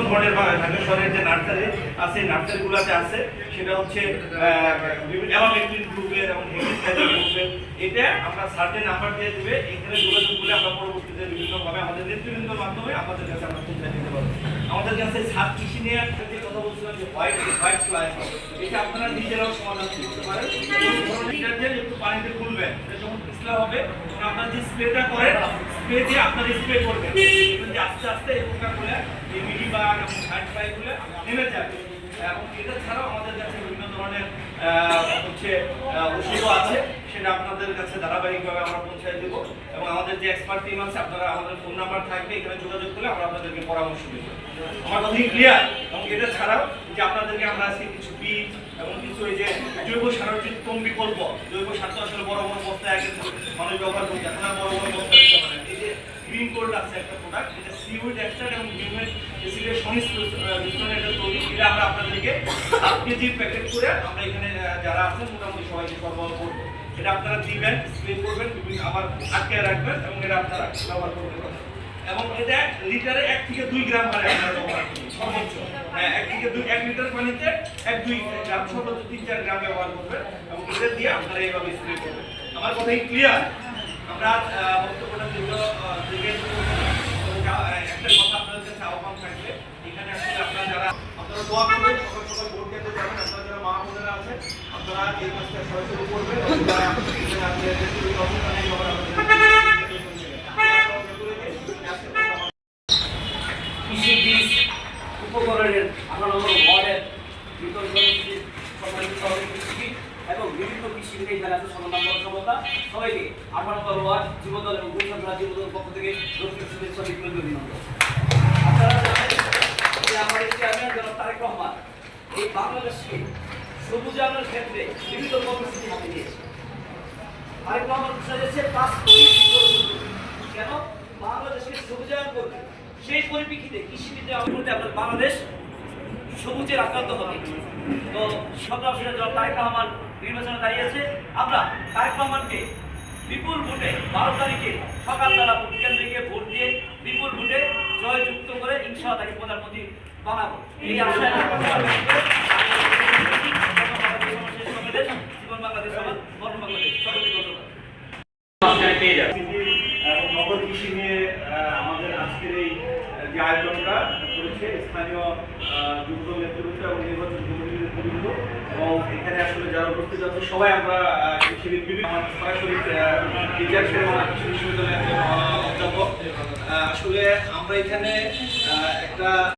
ধরনের ঢাকা শহরের যে নার্সারি আছে নার্সারিগুলোতে আছে সেটা হচ্ছে গ্রুপের এবং গ্রুপের। এটা আমরা সার্টেন নাম্বার দিয়ে দেবে, এখানে যোগাযোগ করলে আমরা পরবর্তীতে বিভিন্নভাবে আমাদের নেতৃবৃন্দর মাধ্যমে আপনাদের কাছে আমরা পৌঁছে দিতে পারবো। আমাদের কাছে ছাদ কৃষি নিয়ে যে কথা বলছিলাম যে হোয়াইট ফ্লাই, এটা আপনারা নিজেরাও সমাধান করতে পারেন। একটু পানিতে খুলবেন, যখন পিছলা হবে আপনার যে স্প্রেটা করেন স্প্রে দিয়ে আপনার স্প্রে করবেন, যে আস্তে আস্তে এই পোকাগুলো এই মিলি বা হোয়াইট ফ্লাইগুলো নেমে যাবে। এবং এটা ছাড়াও আমাদের কাছে বিভিন্ন ধরনের হচ্ছে ওষুধও আছে, সেটা আপনাদের কাছে ধারাবাহিকভাবে আমরা পৌঁছায় দেবো। এবং আমাদের যে এক্সপার্ট টিম আছে, আপনারা আমাদের ফোন নাম্বার থাকবে, এখানে যোগাযোগ করলে আমরা আপনাদেরকে পরামর্শ দেবো। আমার কথা ক্লিয়ার? এবং এটা ছাড়াও যে আপনাদেরকে আমরা আজকে কিছু বীজ এবং কিছু এই যে জৈব সারের যে উত্তম বিকল্প, জৈব সার তো আসলে বড় বড় বস্তায় আগে মানুষ ব্যবহার করছে, এখন বড় বড় বস্তা দিতে পারে। এই যে গ্রিন গোল্ড আছে একটা প্রোডাক্ট, এটা সিউইড এক্সট্রাক্ট এবং হিউম্যান অ্যাসিডের সংমিশ্রণে এটা তৈরি। এটা আমরা আপনাদেরকে 7 কেজি প্যাকেট করে আমরা এখানে যারা আছেন মোটামুটি সবাইকে সরবরাহ করবো। এটা আপনারা দিবেন, স্প্রে করবেন, আবার আটকে রাখবেন এবং এটা আপনারা ব্যবহার করবেন। এবং এটা লিটারে 1 থেকে 2 গ্রাম হারে আপনারা ব্যবহার করবেন সর্বোচ্চ। 1 লিটার পানিতে 1-2 গ্রাম, সর্বোচ্চ 3-4 গ্রাম ব্যবহার করবেন এবং এটা দিয়ে আপনারা এইভাবে স্প্রে করবেন। আমার কথা কি ক্লিয়ার? আমরা বক্তব্যটা দিকে একটা কথা আপনাদের কাছে আহ্বান থাকবে, এখানে আসলে আপনারা যারা আপনারা দোয়া করবেন, সকাল ভোট কেন্দ্রে যাবেন, আপনারা যারা মা বোনেরা আছেন আপনারা এই কাজটা সরাসরি করবেন। কৃষি বীজ উপকরণের 18 নম্বর ওয়ার্ডের বিতরণ কৃষি এবং বিভিন্ন কৃষি যারা আছে সমাধান ক্ষমতা সবাইকে 18 নম্বর ওয়ার্ড যুবদল এবং গুলশান যুবদল পক্ষ থেকে শুভেচ্ছা অভিনন্দন। আপনারা জানেন যে আমাদের চেয়ারম্যান জনাব তারেক রহমান এই বাংলাদেশকে সবুজায়নের ক্ষেত্রে বিভিন্ন কর্মসূচি হাতে নিয়েছে। তারেক রহমান সাজেছে 5 কোটি কেন বাংলাদেশকে সবুজায়ন করবে, সেই পরিপ্রেক্ষিতে কৃষিবিদে আপনার বাংলাদেশ সবুজের আক্রান্ত হবে। তো সরকার তারেক রহমান নির্বাচনে দাঁড়িয়েছে, আমরা তারেক রহমানকে বিপুল ভোটে 12 তারিখে সকালবেলা ভোট কেন্দ্রে গিয়ে ভোট দিয়ে বিপুল ভোটে জয়যুক্ত করে ইনশাআল্লাহ তাকে প্রধানমন্ত্রী বানাবো। এই আশায় জীবন বাংলাদেশ সমাজ মরণ বাংলাদেশ সকলকে ধন্যবাদ। পেয়ে যাবে এবং নগর কৃষি নিয়ে আমাদের আজকের এই যে আয়োজনটা করেছে স্থানীয় যুব নেতৃত্ব এবং নির্বাচন কমিটির নেতৃত্ব এবং এখানে আসলে যারা উপস্থিত আছে সবাই আমরা কৃষিবিদ বিভিন্ন সরাসরি টিচার কৃষি বিশ্ববিদ্যালয়ের অধ্যাপক। আসলে আমরা এখানে একটা